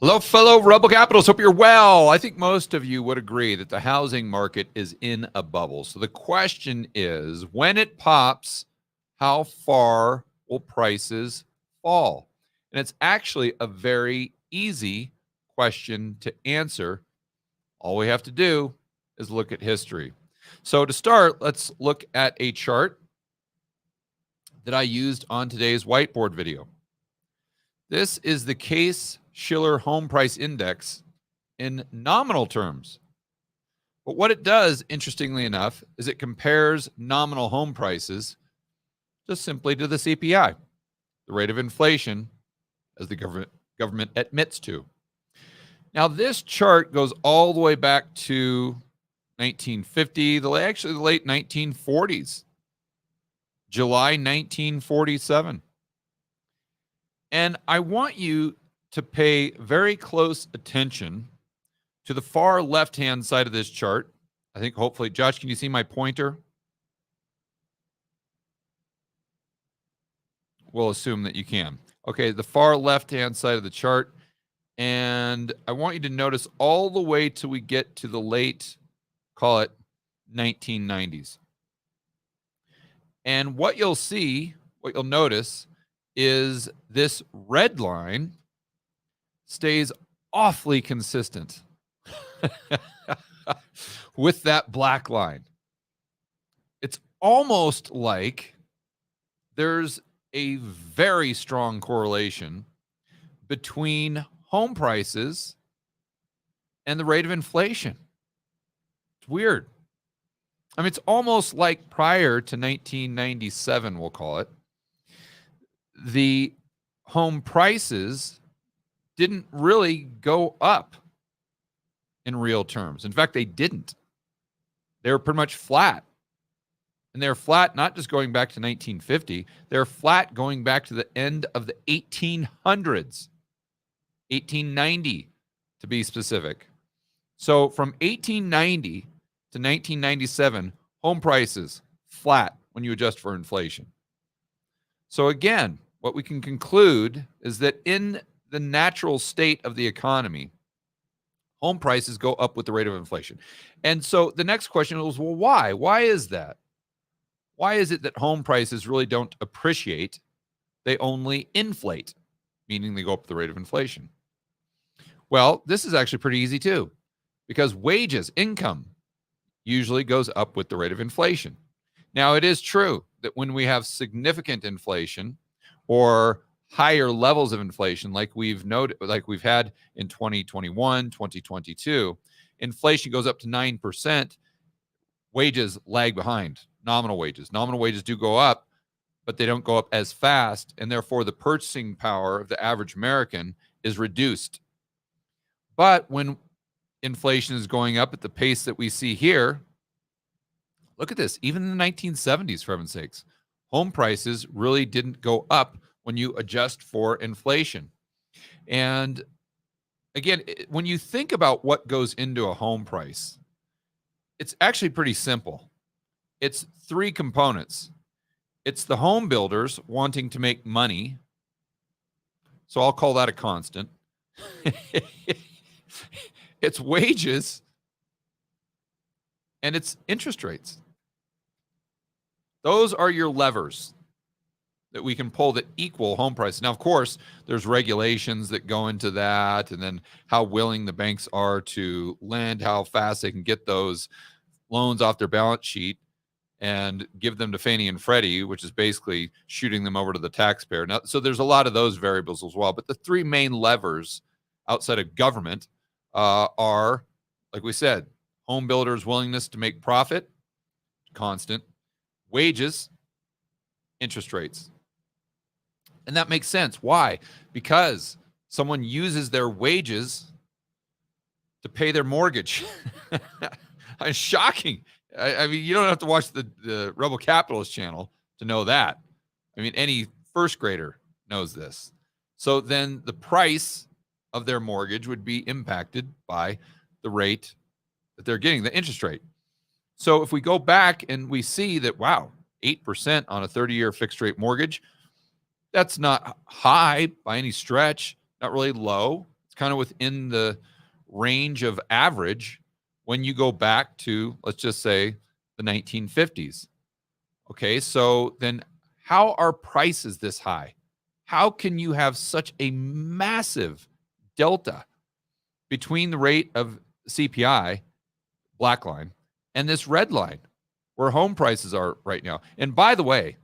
Hello, fellow Rebel Capitals. Hope you're well. I think most of you would agree that the housing market is in a bubble. So the question is, when it pops, how far will prices fall? And it's actually a very easy question to answer. All we have to do is look at history. So to start, let's look at a chart that I used on today's whiteboard video. This is the Case-Shiller Home Price Index in nominal terms. But what it does, interestingly enough, is it compares nominal home prices just simply to the CPI, the rate of inflation, as the government admits to. Now, this chart goes all the way back to 1950, actually the late 1940s, July 1947. And I want you to pay very close attention to the far left-hand side of this chart. I think hopefully, Josh, can you see my pointer? We'll assume that you can. Okay, the far left-hand side of the chart. And I want you to notice all the way till we get to the late, call it 1990s. And what you'll see, what you'll notice, is this red line stays awfully consistent with that black line. It's almost like there's a very strong correlation between home prices and the rate of inflation. It's weird. I mean, it's almost like prior to 1997, we'll call it, the home prices didn't really go up in real terms. In fact, they didn't. They were pretty much flat. And they're flat not just going back to 1950, they're flat going back to the end of the 1800s, 1890 to be specific. So from 1890 to 1997, home prices flat when you adjust for inflation. So again, what we can conclude is that in the natural state of the economy, home prices go up with the rate of inflation. And so the next question is, well, why? Why is that? Why is it that home prices really don't appreciate? They only inflate, meaning they go up with the rate of inflation. Well, this is actually pretty easy too, because wages, income, usually goes up with the rate of inflation. Now, it is true that when we have significant inflation or higher levels of inflation, like we've had in 2021, 2022, inflation goes up to 9%, wages lag behind. Nominal wages do go up, but they don't go up as fast, and therefore the purchasing power of the average American is reduced. But when inflation is going up at the pace that we see here, look at this, even in the 1970s, for heaven's sakes, home prices really didn't go up when you adjust for inflation. And again, when you think about what goes into a home price, it's actually pretty simple. It's three components. It's the home builders wanting to make money. So I'll call that a constant. It's wages, and it's interest rates. Those are your levers that we can pull that equal home price. Now, of course, there's regulations that go into that, and then how willing the banks are to lend, how fast they can get those loans off their balance sheet and give them to Fannie and Freddie, which is basically shooting them over to the taxpayer. Now, so there's a lot of those variables as well. But the three main levers outside of government are, like we said, home builders' willingness to make profit, constant, wages, interest rates. And that makes sense. Why? Because someone uses their wages to pay their mortgage. It's shocking. I mean, you don't have to watch the Rebel Capitalist channel to know that. I mean, any first grader knows this. So then the price of their mortgage would be impacted by the rate that they're getting, the interest rate. So if we go back and we see that, wow, 8% on a 30-year fixed rate mortgage, that's not high by any stretch, not really low. It's kind of within the range of average when you go back to, let's just say, the 1950s. Okay, so then how are prices this high? How can you have such a massive delta between the rate of CPI, black line, and this red line where home prices are right now? And by the way,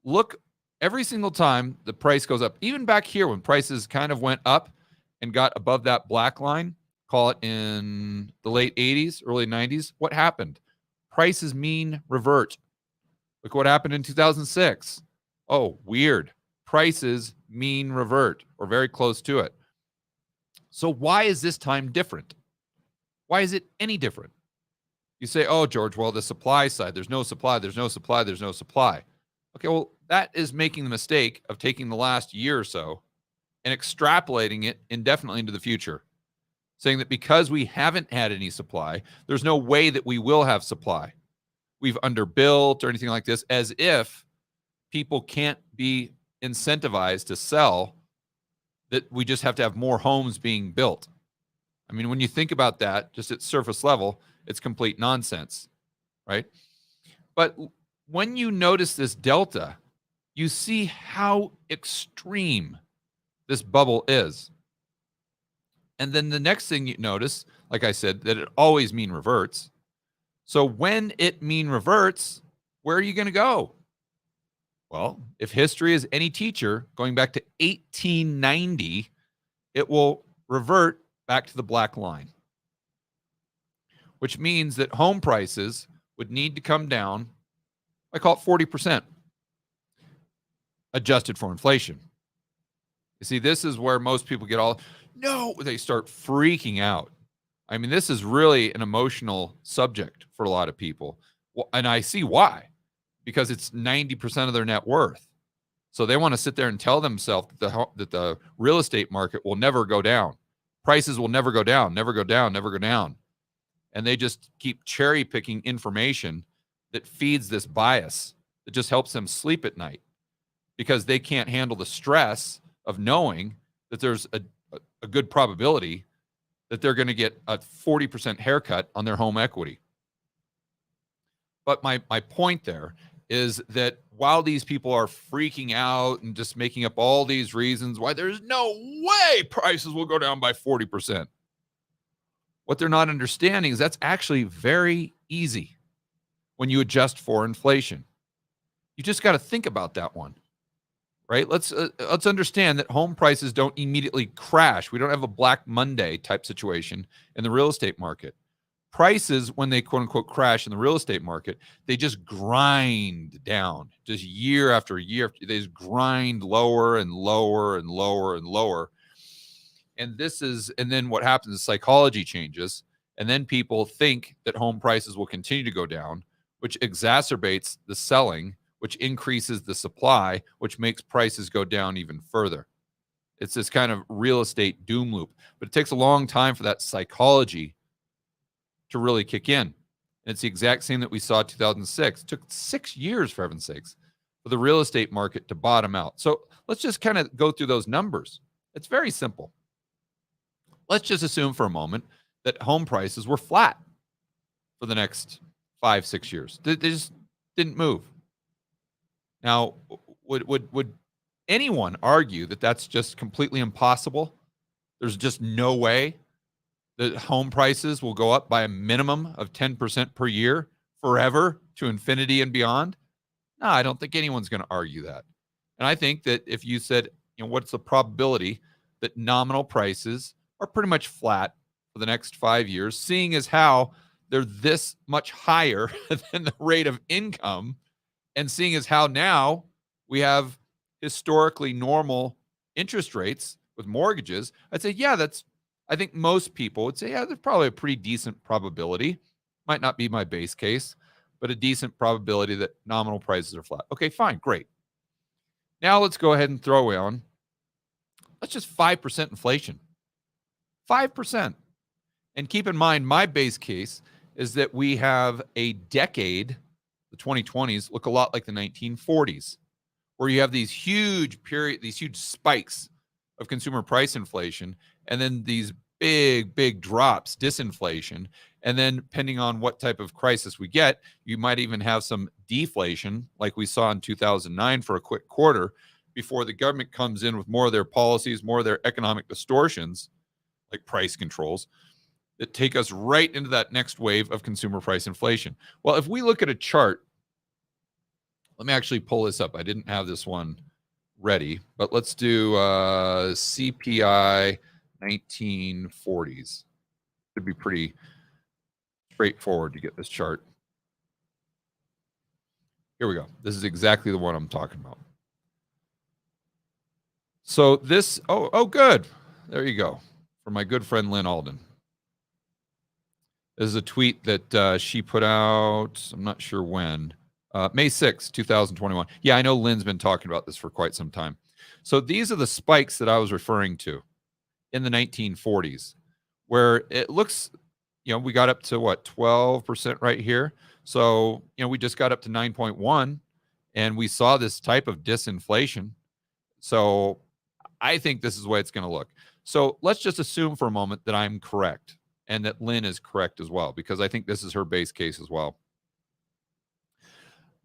look, every single time the price goes up, even back here when prices kind of went up and got above that black line, call it in the late 80s, early 90s, what happened? Prices mean revert. Look what happened in 2006. Oh, weird. Prices mean revert, or very close to it. So why is this time different? Why is it any different? You say, oh, George, well, the supply side, there's no supply, there's no supply, there's no supply. Okay, well, that is making the mistake of taking the last year or so and extrapolating it indefinitely into the future, saying that because we haven't had any supply, there's no way that we will have supply. We've underbuilt or anything like this, as if people can't be incentivized to sell, that we just have to have more homes being built. I mean, when you think about that, just at surface level, it's complete nonsense, right? But when you notice this delta, you see how extreme this bubble is. And then the next thing you notice, like I said, that it always mean reverts. So when it mean reverts, where are you going to go? Well, if history is any teacher, going back to 1890, it will revert back to the black line, which means that home prices would need to come down, I call it 40%, adjusted for inflation. You see, this is where most people get all, no, they start freaking out. I mean, this is really an emotional subject for a lot of people. Well, and I see why, because it's 90% of their net worth. So they want to sit there and tell themselves that the real estate market will never go down. Prices will never go down, never go down, never go down. And they just keep cherry picking information that feeds this bias that just helps them sleep at night, because they can't handle the stress of knowing that there's a good probability that they're going to get a 40% haircut on their home equity. But my point there is that while these people are freaking out and just making up all these reasons why there's no way prices will go down by 40%, what they're not understanding is that's actually very easy when you adjust for inflation. You just got to think about that one, right? Let's understand that home prices don't immediately crash. We don't have a Black Monday type situation in the real estate market. Prices, when they quote unquote crash in the real estate market, they just grind down, just year after year. They just grind lower and lower and lower and lower. And then what happens is psychology changes. And then people think that home prices will continue to go down, which exacerbates the selling, which increases the supply, which makes prices go down even further. It's this kind of real estate doom loop. But it takes a long time for that psychology to really kick in. And it's the exact same that we saw in 2006. It took 6 years, for heaven's sakes, for the real estate market to bottom out. So let's just kind of go through those numbers. It's very simple. Let's just assume for a moment that home prices were flat for the next 5-6 years. They just didn't move. Now, would anyone argue that that's just completely impossible? There's just no way that home prices will go up by a minimum of 10% per year forever to infinity and beyond? No, I don't think anyone's going to argue that. And I think that if you said, what's the probability that nominal prices are pretty much flat for the next 5 years, seeing as how they're this much higher than the rate of income, and seeing as how now we have historically normal interest rates with mortgages, I'd say, yeah, I think most people would say, yeah, there's probably a pretty decent probability. Might not be my base case, but a decent probability that nominal prices are flat. Okay, fine, great. Now let's go ahead and throw on, let's just 5% inflation. 5%. And keep in mind, my base case is that we have a decade, the 2020s, look a lot like the 1940s, where you have these huge spikes of consumer price inflation, and then these big drops, disinflation. And then depending on what type of crisis we get, you might even have some deflation like we saw in 2009 for a quick quarter before the government comes in with more of their policies, more of their economic distortions, like price controls, that take us right into that next wave of consumer price inflation. Well, if we look at a chart, let me actually pull this up. I didn't have this one ready, but let's do CPI 1940s. Should be pretty straightforward to get this chart. Here we go. This is exactly the one I'm talking about. So this, oh, good. There you go. From my good friend Lynn Alden. This is a tweet that she put out, I'm not sure when, May 6, 2021. Yeah, I know Lynn's been talking about this for quite some time. So these are the spikes that I was referring to in the 1940s, where it looks, we got up to what, 12% right here. So, we just got up to 9.1 and we saw this type of disinflation. So I think this is the way it's going to look. So let's just assume for a moment that I'm correct and that Lynn is correct as well, because I think this is her base case as well.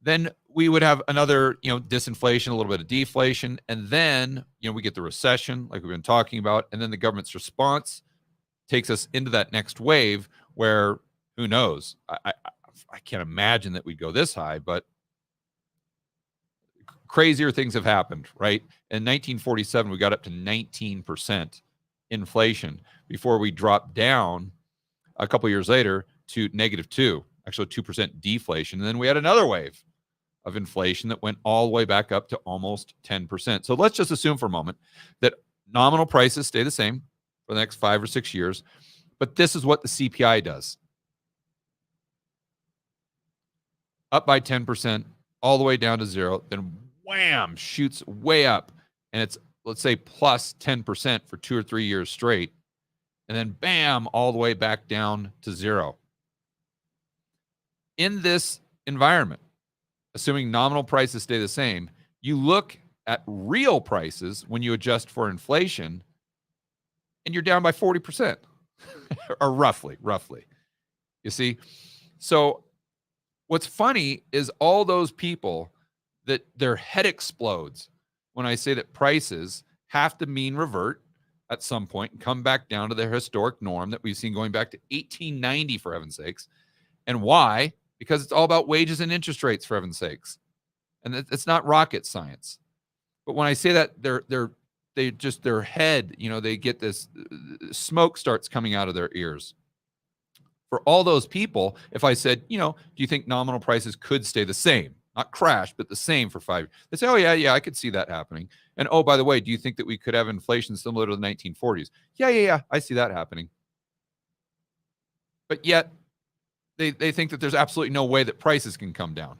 Then we would have another, disinflation, a little bit of deflation. And then, we get the recession like we've been talking about. And then the government's response takes us into that next wave where, who knows? I can't imagine that we'd go this high, but crazier things have happened, right? In 1947, we got up to 19% inflation before we dropped down a couple years later to -2, actually 2% deflation. And then we had another wave of inflation that went all the way back up to almost 10%. So let's just assume for a moment that nominal prices stay the same for the next 5 or 6 years, but this is what the CPI does. Up by 10%, all the way down to 0, then wham, shoots way up. And it's, let's say, plus 10% for 2 or 3 years straight. And then bam, all the way back down to 0. In this environment, assuming nominal prices stay the same, you look at real prices when you adjust for inflation, and you're down by 40%, or roughly. You see? So what's funny is all those people that their head explodes when I say that prices have to mean revert at some point and come back down to their historic norm that we've seen going back to 1890, for heaven's sakes. And why? Because it's all about wages and interest rates, for heaven's sakes. And it's not rocket science. But when I say that, they just, their head, they get this smoke starts coming out of their ears. For all those people, if I said, do you think nominal prices could stay the same? Not crash, but the same for 5 years. They say, oh, yeah, I could see that happening. And oh, by the way, do you think that we could have inflation similar to the 1940s? Yeah, I see that happening. But yet, they think that there's absolutely no way that prices can come down.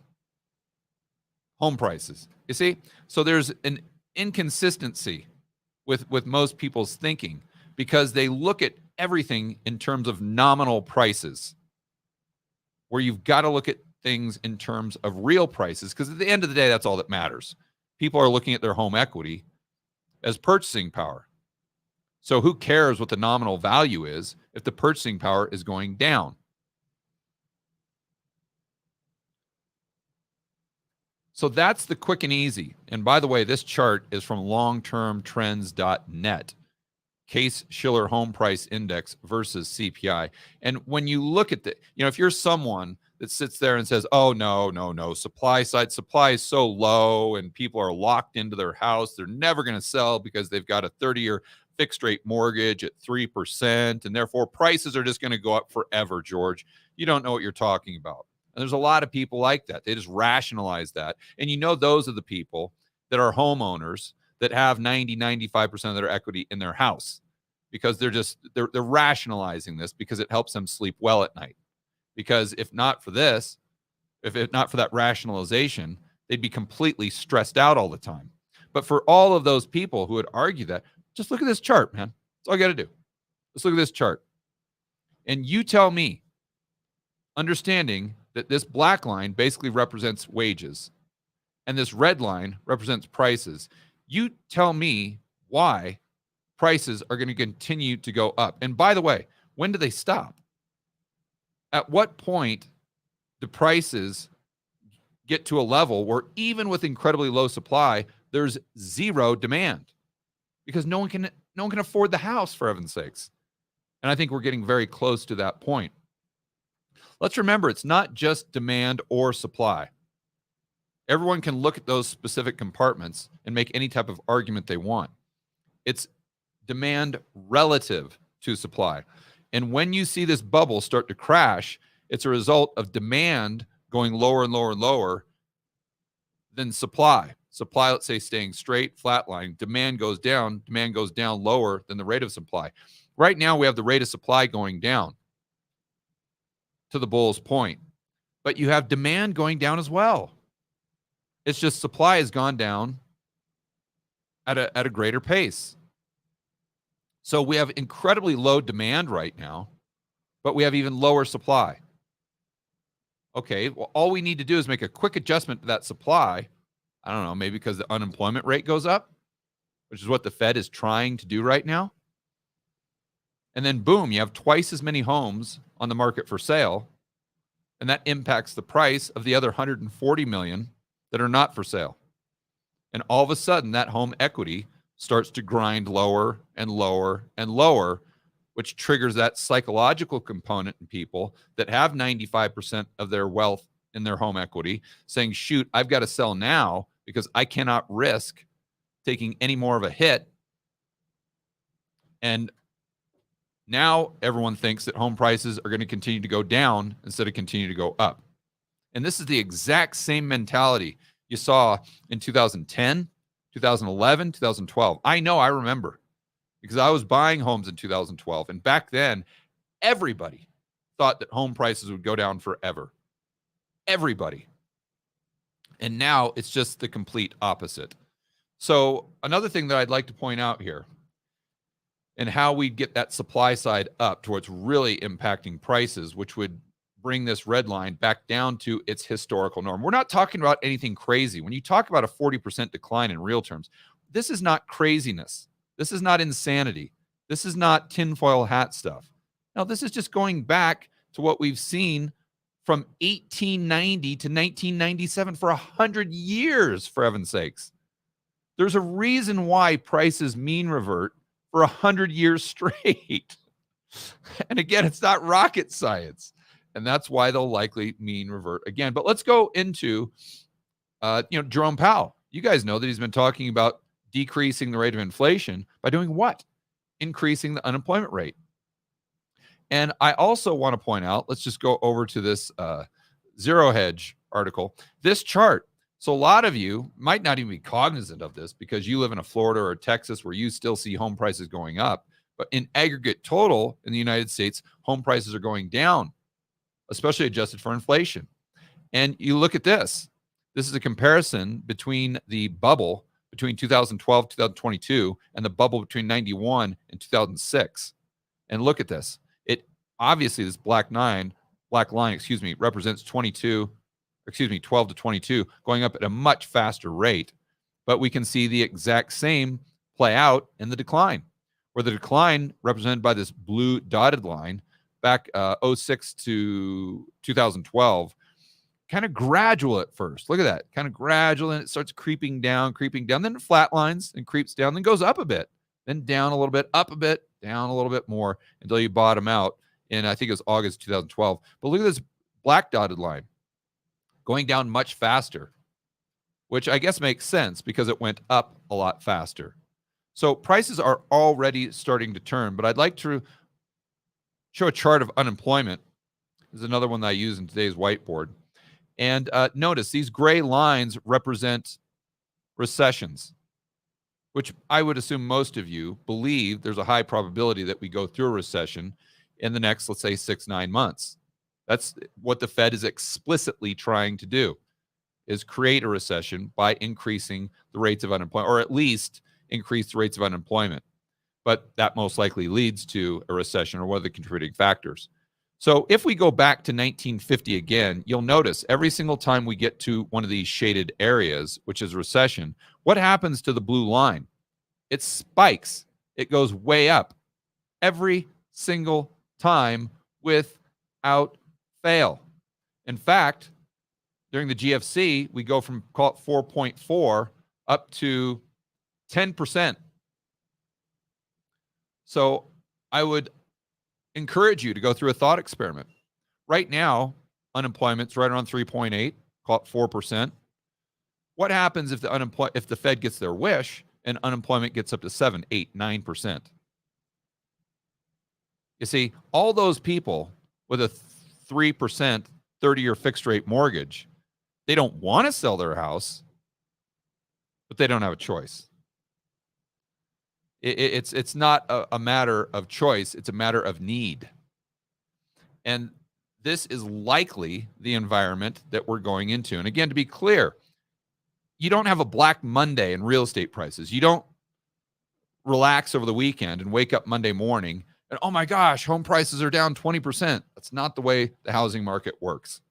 Home prices. You see? So there's an inconsistency with most people's thinking because they look at everything in terms of nominal prices, where you've got to look at things in terms of real prices, because at the end of the day, that's all that matters. People are looking at their home equity as purchasing power. So who cares what the nominal value is if the purchasing power is going down? So that's the quick and easy. And by the way, this chart is from longtermtrends.net. Case-Shiller Home Price Index versus CPI. And when you look at the, if you're someone that sits there and says, oh, no, supply is so low and people are locked into their house, they're never going to sell because they've got a 30-year fixed rate mortgage at 3%, and therefore prices are just going to go up forever, George. You don't know what you're talking about. And there's a lot of people like that. They just rationalize that. And those are the people that are homeowners that have 95% of their equity in their house, because they're rationalizing this because it helps them sleep well at night. Because if not for that rationalization, they'd be completely stressed out all the time. But for all of those people who would argue that, just look at this chart, man. That's all you got to do. Let's look at this chart. And you tell me, understanding that this black line basically represents wages and this red line represents prices. You tell me why prices are going to continue to go up. And by the way, when do they stop? At what point do prices get to a level where even with incredibly low supply, there's zero demand? Because no one can afford the house, for heaven's sakes. And I think we're getting very close to that point. Let's remember, it's not just demand or supply. Everyone can look at those specific compartments and make any type of argument they want. It's demand relative to supply. And when you see this bubble start to crash, it's a result of demand going lower and lower and lower than supply. Supply, let's say, staying straight, flatline. Demand goes down lower than the rate of supply. Right now, we have the rate of supply going down to the bull's point, but you have demand going down as well. It's just supply has gone down at a greater pace. So we have incredibly low demand right now, but we have even lower supply. Okay, well, all we need to do is make a quick adjustment to that supply. I don't know, maybe because the unemployment rate goes up, which is what the Fed is trying to do right now. And then boom, you have twice as many homes on the market for sale, and that impacts the price of the other 140 million that are not for sale. And all of a sudden, that home equity starts to grind lower and lower and lower, which triggers that psychological component in people that have 95% of their wealth in their home equity, saying, shoot, I've got to sell now because I cannot risk taking any more of a hit. And now everyone thinks that home prices are going to continue to go down instead of continue to go up. And this is the exact same mentality you saw in 2010, 2011, 2012. I know, I remember, because I was buying homes in 2012. And back then, everybody thought that home prices would go down forever. Everybody. And now it's just the complete opposite. So another thing that I'd like to point out here, and how we get that supply side up to what's really impacting prices, which would bring this red line back down to its historical norm. We're not talking about anything crazy. When you talk about a 40% decline in real terms, this is not craziness. This is not insanity. This is not tinfoil hat stuff. No, this is just going back to what we've seen from 1890 to 1997 for 100 years, for heaven's sakes. There's a reason why prices mean revert for 100 years straight. And again, it's not rocket science. And that's why they'll likely mean revert again. But let's go into, Jerome Powell. You guys know that he's been talking about decreasing the rate of inflation by doing what? Increasing the unemployment rate. And I also want to point out, let's just go over to this Zero Hedge article. This chart. So a lot of you might not even be cognizant of this because you live in a Florida or Texas where you still see home prices going up. But in aggregate total in the United States, home prices are going down, especially adjusted for inflation. And you look at this. This is a comparison between the bubble between 2012, 2022, and the bubble between 91 and 2006. And look at this. It obviously, this black line, represents 12 to 22, going up at a much faster rate. But we can see the exact same play out in the decline, where the decline represented by this blue dotted line back 06 to 2012, kind of gradual at first. Look at that, kind of gradual, and it starts creeping down, then it flatlines and creeps down, then goes up a bit, then down a little bit, up a bit, down a little bit more until you bottom out in, I think it was August 2012. But look at this black dotted line going down much faster, which I guess makes sense because it went up a lot faster. So prices are already starting to turn, but I'd like to show a chart of unemployment. This is another one that I use in today's whiteboard. And notice these gray lines represent recessions, which I would assume most of you believe there's a high probability that we go through a recession in the next, let's say, 6-9 months. That's what the Fed is explicitly trying to do, is create a recession by increasing the rates of unemployment, or at least increase the rates of unemployment. But that most likely leads to a recession, or one of the contributing factors. So if we go back to 1950 again, you'll notice every single time we get to one of these shaded areas, which is recession, what happens to the blue line? It spikes. it goes way up every single time without fail. In fact, during the GFC, we go from, call it 4.4 up to 10%. So I would encourage you to go through a thought experiment. Right now, unemployment's right around 3.8, call it 4%. What happens if the Fed gets their wish and unemployment gets up to 7, 8, 9%? You see, all those people with a 3% 30-year fixed rate mortgage, they don't want to sell their house, but they don't have a choice. It's not a matter of choice. It's a matter of need. And this is likely the environment that we're going into. And again, to be clear, you don't have a Black Monday in real estate prices. You don't relax over the weekend and wake up Monday morning and, oh my gosh, home prices are down 20%. That's not the way the housing market works.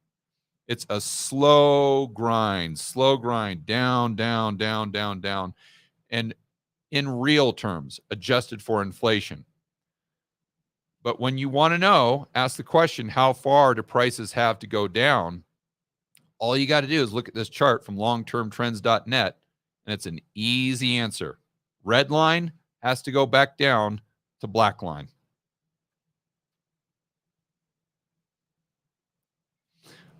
It's a slow grind, down, down, down, down, down. And in real terms, adjusted for inflation. But when you want to know, ask the question, how far do prices have to go down? All you got to do is look at this chart from longtermtrends.net, and it's an easy answer. Red line has to go back down to black line.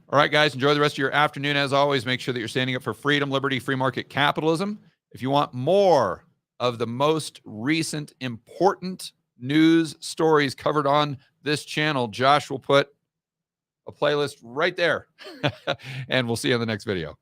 All right, guys, enjoy the rest of your afternoon. As always, make sure that you're standing up for freedom, liberty, free market capitalism. If you want more of the most recent important news stories covered on this channel, Josh will put a playlist right there. And we'll see you in the next video.